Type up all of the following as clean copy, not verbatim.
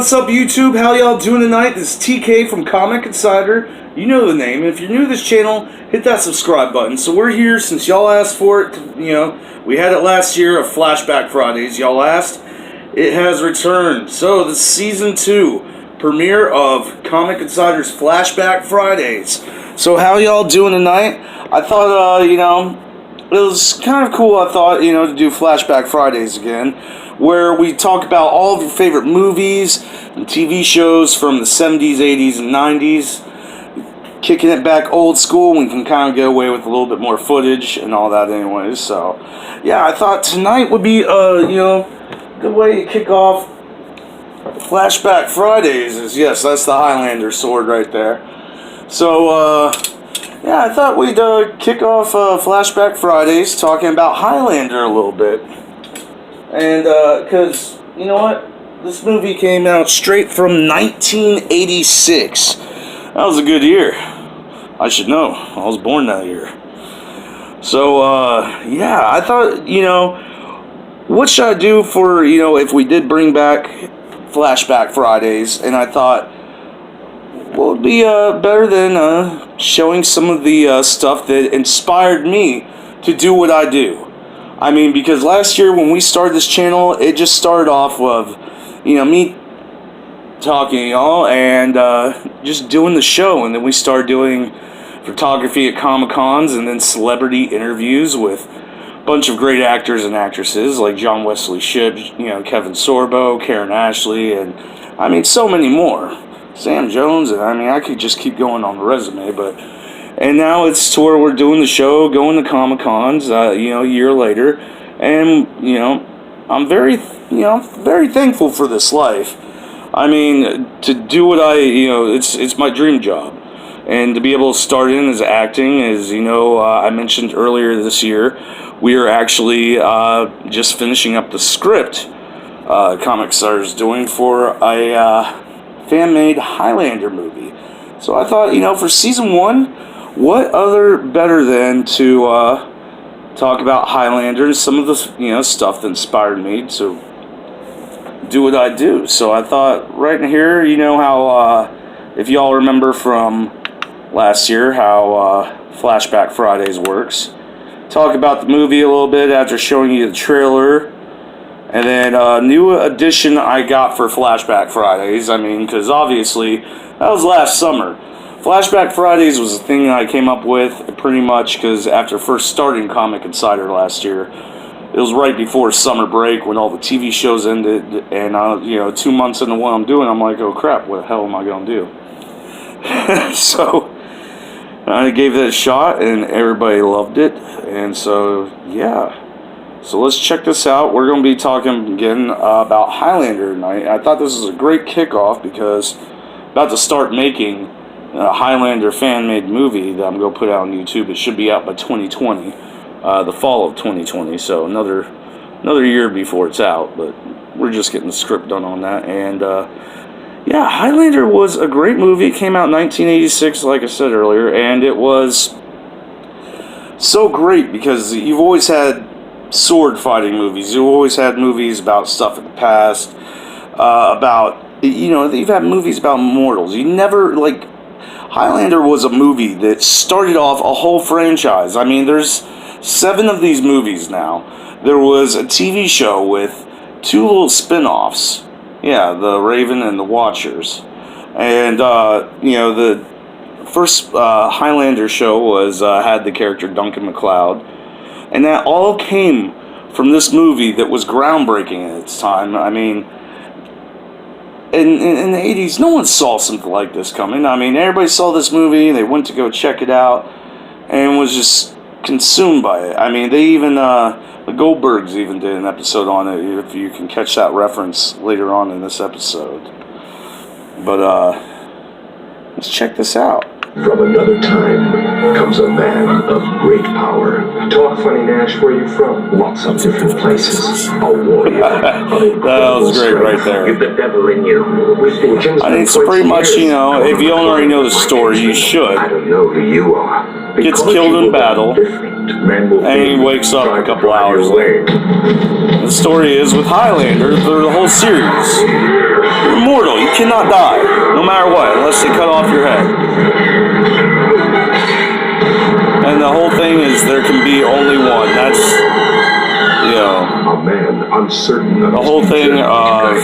what's up, YouTube? How y'all doing tonight? This is TK from Comic Insider. You know the name. If you're new to this channel, hit that subscribe button. So we're here since y'all asked for it. We had it last year of Flashback Fridays. Y'all asked. It has returned. So the Season 2 premiere of Comic Insider's Flashback Fridays. So how y'all doing tonight? I thought, it was kind of cool, I thought, to do Flashback Fridays again, where we talk about all of your favorite movies and TV shows from the 70s, 80s, and 90s. Kicking it back old school, we can kind of get away with a little bit more footage and all that anyways. So, yeah, I thought tonight would be, good way to kick off Flashback Fridays. Yes, that's the Highlander sword right there. So, yeah, I thought we'd kick off Flashback Fridays talking about Highlander a little bit. And, because, you know what? This movie came out straight from 1986. That was a good year. I should know. I was born that year. So, yeah, I thought, what should I do for, if we did bring back Flashback Fridays? And I thought, what would be better than showing some of the stuff that inspired me to do what I do? I mean, because last year when we started this channel, it just started off with, me talking to y'all and just doing the show. And then we started doing photography at Comic-Cons and then celebrity interviews with a bunch of great actors and actresses like John Wesley Shipp, Kevin Sorbo, Karen Ashley, and I mean, so many more. Sam Jones, and I mean, I could just keep going on the resume, and now it's to where we're doing the show, going to Comic-Cons, a year later, and, I'm very thankful for this life. I mean, to do what it's my dream job, and to be able to start in as acting, as, I mentioned earlier this year, we are actually just finishing up the script Comic Star's doing for a fan-made Highlander movie. So I thought, for Season 1, what other better than to talk about Highlander and some of the, stuff that inspired me to do what I do. So I thought, right in here, how, if y'all remember from last year, how Flashback Fridays works. Talk about the movie a little bit after showing you the trailer. And then a new addition I got for Flashback Fridays. I mean, because obviously, that was last summer. Flashback Fridays was a thing that I came up with pretty much because after first starting Comic Insider last year, it was right before summer break when all the TV shows ended. And, 2 months into what I'm doing, I'm like, oh crap, what the hell am I going to do? So, I gave that a shot and everybody loved it. And so, yeah. So let's check this out. We're going to be talking again about Highlander tonight. I thought this was a great kickoff because I'm about to start making a Highlander fan-made movie that I'm going to put out on YouTube. It should be out by 2020, the fall of 2020. So another year before it's out, but we're just getting the script done on that. And yeah, Highlander was a great movie. It came out in 1986, like I said earlier, and it was so great because you've always had sword fighting movies. You always had movies about stuff in the past, you've had movies about immortals. You never, Highlander was a movie that started off a whole franchise. I mean, there's 7 of these movies now. There was a TV show with 2 little spin-offs. Yeah, The Raven and The Watchers. And, the first Highlander show was had the character Duncan MacLeod. And that all came from this movie that was groundbreaking at its time. I mean, in the 80s, no one saw something like this coming. I mean, everybody saw this movie, they went to go check it out, and was just consumed by it. I mean, they even, the Goldbergs even did an episode on it, if you can catch that reference later on in this episode. But, let's check this out. From another time comes a man of great power. Talk funny, Nash. Where are you from? Lots of different places. A warrior. That was great right there. You've the devil in you. I think so pretty much, if you don't already know the story, you should. I don't know who you are. Gets killed in battle, and he wakes up a couple hours later. The story is with Highlander, the whole series. You're immortal. You cannot die, no matter what, unless they cut off your head. And the whole thing is there can be only one. That's, you know, A man uncertain of the whole his thing future. of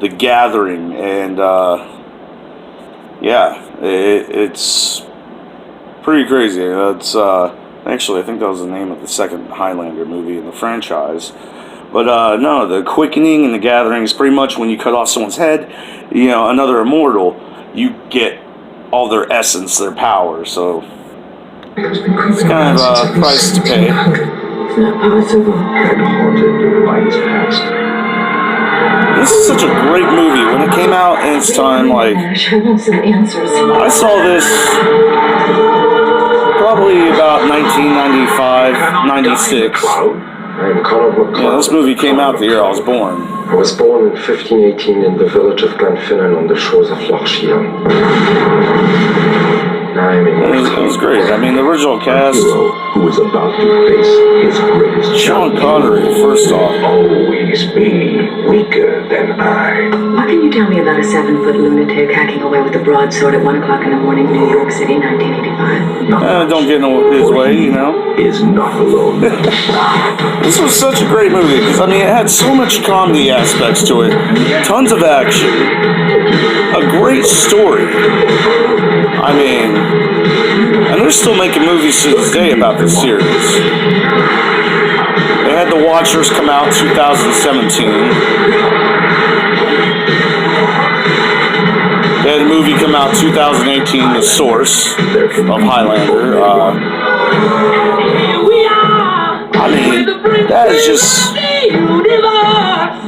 the gathering, and yeah, it's pretty crazy. It's actually, I think that was the name of the second Highlander movie in the franchise. But no, the quickening and the gathering is pretty much when you cut off someone's head, you know, another immortal, you get all their essence, their power. So it's kind of a price to pay. It's not possible. And haunted by his past. This is such a great movie. When it came out in its time, like, Nash, I want some answers. I saw this probably about 1995, 96. I'm Conor McLeod. Yeah, this movie came out the year I was born. I was born in 1518 in the village of Glenfinnan on the shores of Loch Shiel. I'm in It was great. I mean, the original A cast, hero who is about to face his greatest Sean challenge. Connery, first off. Always be weaker than I. What can you tell me about a 7-foot lunatic hacking away with a broadsword at 1 o'clock in the morning, New York City, 1985? Don't get in his way, you know. Is not alone. This was such a great movie because, I mean, it had so much comedy aspects to it, tons of action, a great story. I mean, and they're still making movies to this day about this series. They had The Watchers come out in 2017. They had a movie come out in 2018, The Source of Highlander. I mean, that is just...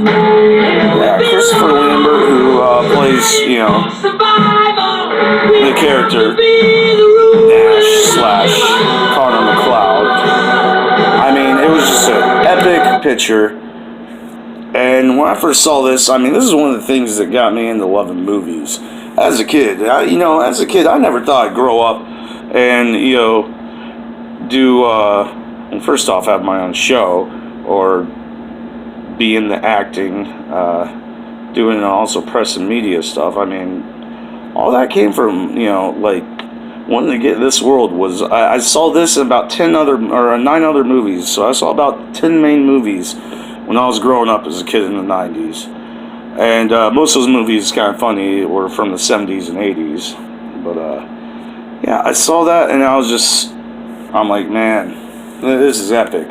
Yeah, Christopher Lambert, who plays, you know, the character Nash / Connor McLeod. I mean, it was just an epic picture. And when I first saw this, I mean, this is one of the things that got me into loving movies. As a kid, I never thought I'd grow up and, you know, do, and first off, have my own show or be in the acting, doing also press and media stuff. I mean, all that came from, you know, like, wanting to get this world was, I saw this in about 9 other movies, so I saw about 10 main movies when I was growing up as a kid in the 90s. And most of those movies, kind of funny, were from the 70s and 80s. But, yeah, I saw that and I'm like, man, this is epic.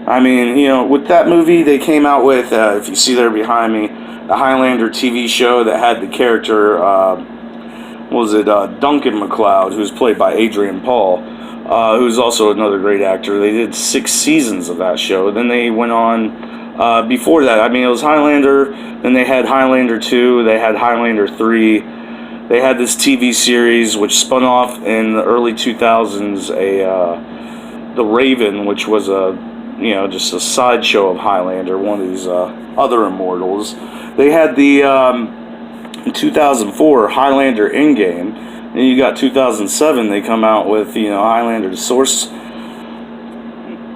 I mean, you know, with that movie, they came out with, if you see there behind me, the Highlander TV show that had the character, Duncan MacLeod, who's played by Adrian Paul, who's also another great actor. They did 6 seasons of that show. Then they went on, before that, I mean, it was Highlander, then they had Highlander 2, they had Highlander 3, they had this TV series which spun off in the early 2000s, The Raven, which was just a sideshow of Highlander, one of these other immortals. They had the in 2004 Highlander Endgame, and you got 2007. They come out with Highlander Source.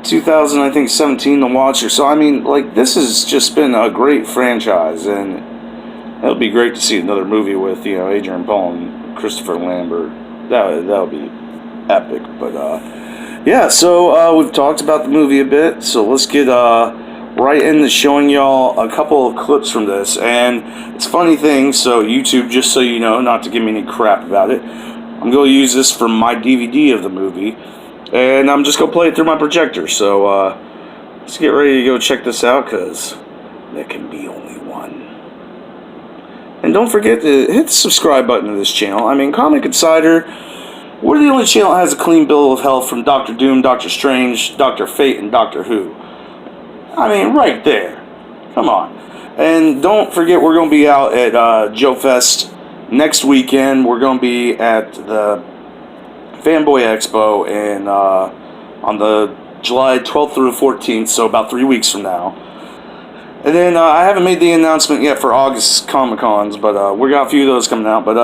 2017 The Watcher. So I mean, like, this has just been a great franchise, and it'll be great to see another movie with Adrian Paul and Christopher Lambert. That would be epic. But yeah, so we've talked about the movie a bit, so let's get right into showing y'all a couple of clips from this. And it's a funny thing, so YouTube, just so you know, not to give me any crap about it, I'm going to use this for my DVD of the movie, and I'm just going to play it through my projector. So let's get ready to go check this out, because there can be only one. And don't forget to hit the subscribe button to this channel. I mean, Comic Insider, we're the only channel that has a clean bill of health from Doctor Doom, Doctor Strange, Dr. Fate, and Doctor Who. I mean, right there. Come on. And don't forget, we're going to be out at Joe Fest next weekend. We're going to be at the Fanboy Expo on the July 12th through 14th, so about 3 weeks from now. And then I haven't made the announcement yet for August Comic-Cons, but we got a few of those coming out, but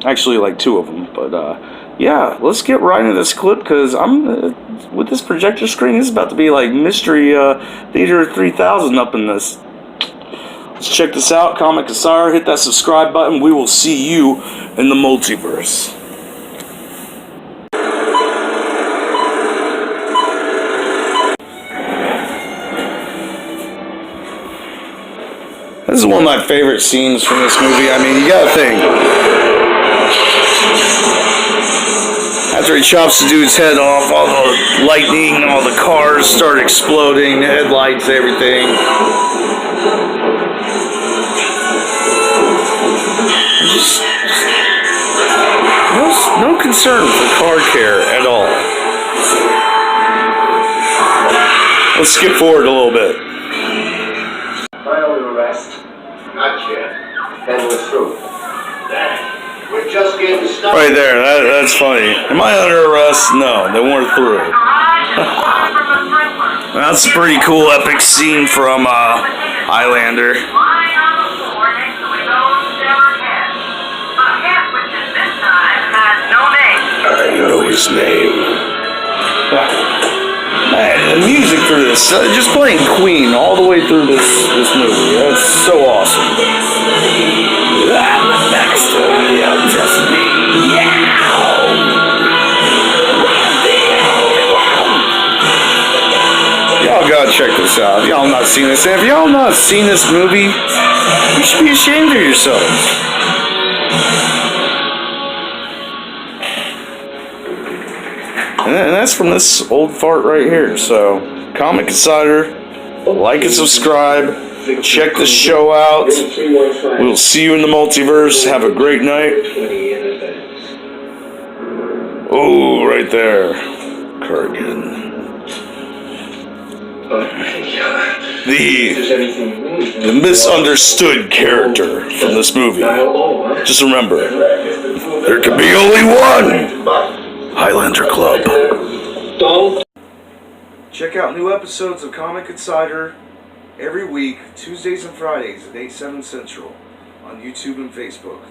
actually like 2 of them. But yeah, let's get right into this clip, because I'm with this projector screen, it's about to be like Mystery Theater 3000 up in this. Let's check this out. Comic Insider. Hit that subscribe button. We will see you in the multiverse. This is one of my favorite scenes from this movie. I mean, you gotta think. After he chops the dude's head off, all the lightning, all the cars start exploding, the headlights, everything. Just no concern for car care at all. Let's skip forward a little bit. Final arrest. Not yet. Then we're through. We're just getting started. Right there, that's funny. Am I under arrest? No, they weren't through. That's a pretty cool, epic scene from Highlander. I know his name. Man, the music for this, just playing Queen all the way through this movie. That's so awesome. Y'all gotta check this out. If y'all not seen this, if y'all not seen this movie, you should be ashamed of yourselves. And that's from this old fart right here. So, Comic Insider, like and subscribe. Check this show out. We'll see you in the multiverse. Have a great night. Oh, right there. Kurgan. The misunderstood character from this movie. Just remember, there can be only one Highlander Club. Check out new episodes of Comic Insider every week, Tuesdays and Fridays at 8, 7 Central on YouTube and Facebook.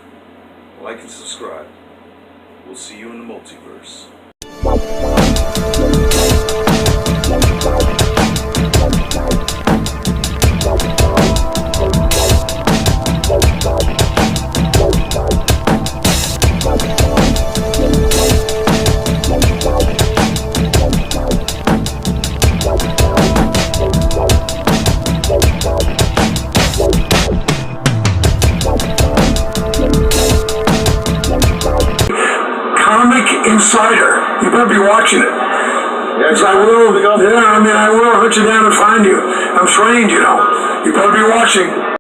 Like and subscribe. We'll see you in the multiverse. Insider. You better be watching it. Yes, I will. Yeah, I will hunt you down and find you. I'm trained, you know. You better be watching.